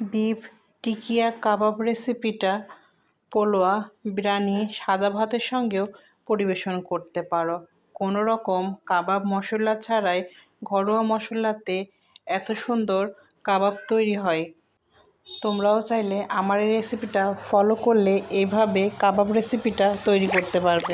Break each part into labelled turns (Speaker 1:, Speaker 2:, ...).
Speaker 1: Beef টিকিয়া কাবাব রেসিপিটা পোলোয়া, বিরিয়ানি, সাদা ভাতের সঙ্গেও পরিবেশন করতে পারো। কোনো রকম কাবাব মশলা ছাড়াই ঘরোয়া মশলাতে এত সুন্দর কাবাব তৈরি হয়। তোমরাও চাইলে আমার এই রেসিপিটা ফলো করলে এইভাবে কাবাব রেসিপিটা তৈরি করতে পারবে।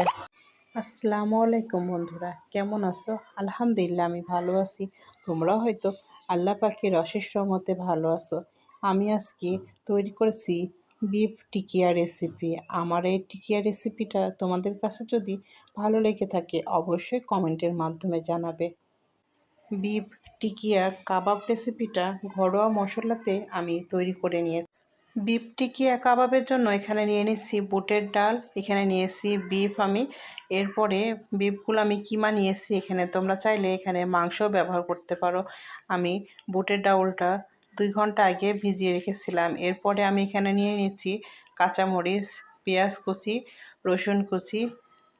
Speaker 1: আসসালামু আলাইকুম বন্ধুরা, কেমন আছো? আলহামদুলিল্লাহ আমি ভালো আছি। তোমরাও হয়তো আল্লাহ পাকের অশেষ রহমতে ভালো আছো। আমি আজকে তৈরি করেছি বিফ টিকিয়া রেসিপি। আমার এই টিকিয়া রেসিপিটা তোমাদের কাছে যদি ভালো লেগে থাকে অবশ্যই কমেন্টের মাধ্যমে জানাবে। বিফ টিকিয়া কাবাব রেসিপিটা ঘরোয়া মশলাতে আমি তৈরি করে নিয়েছি। বিফ টিকিয়া কাবাবের জন্য এখানে নিয়ে নিচ্ছি বুটের ডাল, এখানে নিয়েছি বিফ আমি। এরপরে বিফগুলো আমি কিমা নিয়েছি, এখানে তোমরা চাইলে এখানে মাংস ব্যবহার করতে পারো। আমি বুটের ডাউলটা 2 ঘন্টা আগে ভিজিয়ে রেখেছিলাম। এরপরে আমি এখানে নিয়ে নিচ্ছি কাঁচামরিচ, পেঁয়াজ কুচি, রসুন কুচি,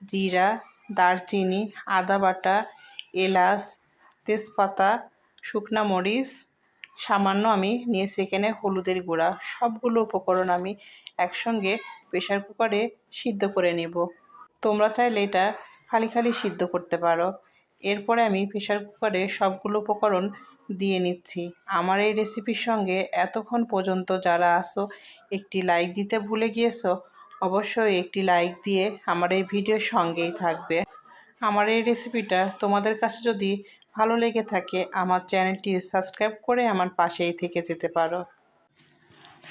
Speaker 1: জিরা, দারচিনি, আদা বাটা, এলাচ, তেজপাতা, শুকনা মরিচ, সামান্য আমি নিয়েছি এখানে হলুদের গুঁড়া। সবগুলো উপকরণ আমি একসঙ্গে প্রেসার কুকারে সিদ্ধ করে নেব। তোমরা চাইলে এটা খালি খালি সিদ্ধ করতে পারো। এরপরে আমি প্রেসার কুকারে সবগুলো উপকরণ দিয়ে নিচ্ছি। আমার এই রেসিপির সঙ্গে এতক্ষণ পর্যন্ত যারা আসো একটি লাইক দিতে ভুলে গিয়েছো, অবশ্যই একটি লাইক দিয়ে আমার এই ভিডিওর সঙ্গেই থাকবে। আমার এই রেসিপিটা তোমাদের কাছে যদি ভালো লেগে থাকে আমার চ্যানেলটি সাবস্ক্রাইব করে আমার পাশেই থেকে যেতে পারো।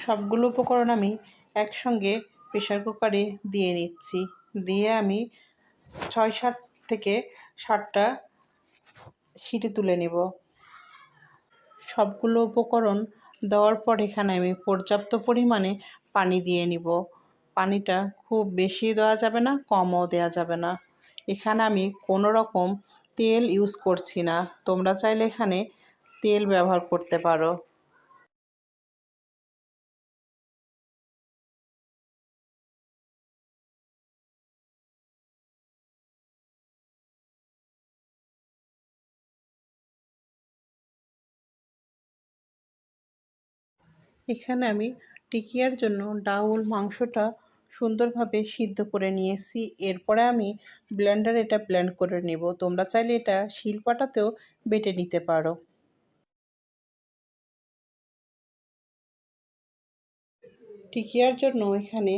Speaker 1: সবগুলো উপকরণ আমি একসঙ্গে প্রেসার কুকারে দিয়ে নিচ্ছি। দিয়ে আমি 6-7 থেকে 7টা সিটি তুলে নেব। সবগুলো উপকরণ দেওয়ার পর এখানে আমি পর্যাপ্ত পরিমাণে পানি দিয়ে নিব। পানিটা খুব বেশি দেওয়া যাবে না, কমও দেওয়া যাবে না। এখানে আমি কোনো রকম তেল ইউজ করছি না। তোমরা চাইলে এখানে তেল ব্যবহার করতে পারো। এখানে আমি টিকিয়ার জন্য ডাউল মাংসটা সুন্দরভাবে সিদ্ধ করে নিয়েছি। এরপরে আমি ব্লেন্ডারে এটা ব্লেন্ড করে নেব। তোমরা চাইলে এটা শিলপাটাতেও বেটে নিতে পারো। টিকিয়ার জন্য এখানে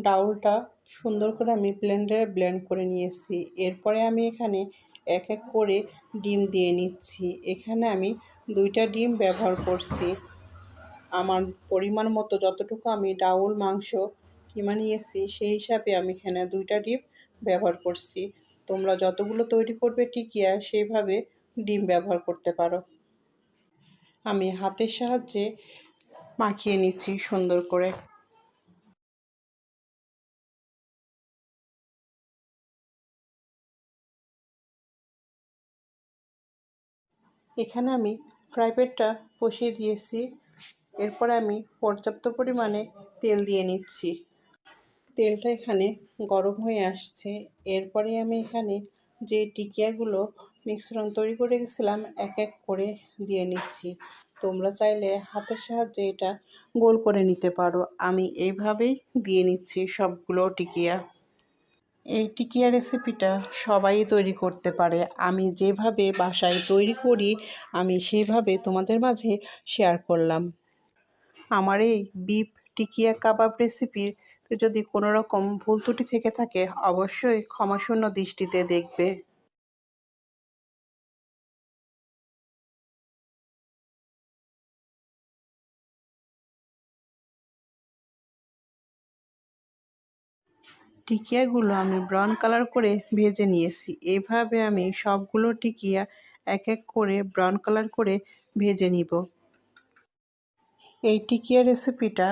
Speaker 1: ডাউলটা সুন্দর করে আমি ব্লেন্ডারে ব্লেন্ড করে নিয়েছি। এরপরে আমি এখানে এক এক করে ডিম দিয়ে নিচ্ছি। এখানে আমি 2টা ডিম ব্যবহার করছি। আমার পরিমাণ মতো যতটুকু আমি ডাউল মাংস কিমা নিয়েছি সেই হিসাবে আমি এখানে 2টা ডিম ব্যবহার করছি। তোমরা যতগুলো তৈরি করবে টিকিয়া সেইভাবে ডিম ব্যবহার করতে পারো। আমি হাতের সাহায্যে মাখিয়ে নিচ্ছি সুন্দর করে। এখানে আমি ফ্রাই প্যানটা বসিয়ে দিয়েছি। এরপরে আমি পর্যাপ্ত পরিমাণে তেল দিয়ে নিচ্ছি। তেলটা এখানে গরম হয়ে আসছে। এরপরে আমি এখানে যে টিকিয়াগুলো মিশ্রণ তৈরি করে রেখেছিলাম এক এক করে দিয়ে নিচ্ছি। তোমরা চাইলে হাতের সাহায্যে এটা গোল করে নিতে পারো। আমি এইভাবেই দিয়ে নিচ্ছি সবগুলো টিকিয়া। এই টিকিয়া রেসিপিটা সবাই তৈরি করতে পারে। আমি যেভাবে বাসায় তৈরি করি আমি সেইভাবে তোমাদের মাঝে শেয়ার করলাম। আমার এই বিফ টিকিয়া কাবাব রেসিপিতে যদি কোনো রকম ভুল ত্রুটি থেকে থাকে অবশ্যই ক্ষমাশূন্য দৃষ্টিতে দেখবে। টিকিয়াগুলো আমি ব্রাউন কালার করে ভেজে নিয়েছি। এইভাবে আমি সবগুলো টিকিয়া এক এক করে ব্রাউন কালার করে ভেজে নিব। এই টিকিয়া রেসিপিটা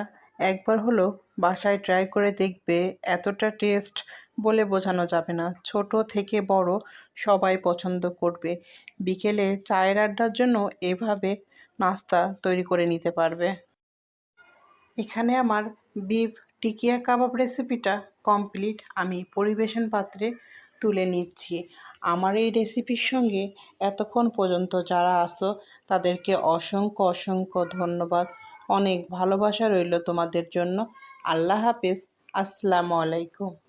Speaker 1: একবার হলো বাসায় ট্রাই করে দেখবে। এতটা টেস্ট বলে বোঝানো যাবে না। ছোট থেকে বড় সবাই পছন্দ করবে। বিকেলে চায়ের আড্ডার জন্য এভাবে নাস্তা তৈরি করে নিতে পারবে। এখানে আমার বিফ টিকিয়া কাবাব রেসিপিটা কমপ্লিট। আমি পরিবেশন পাত্রে তুলে নিচ্ছি। আমার এই রেসিপির সঙ্গে এতক্ষণ পর্যন্ত যারা আসো তাদেরকে অসংখ্য অসংখ্য ধন্যবাদ। অনেক ভালোবাসা রইল তোমাদের জন্য। আল্লাহ হাফেজ। আসসালামু আলাইকুম।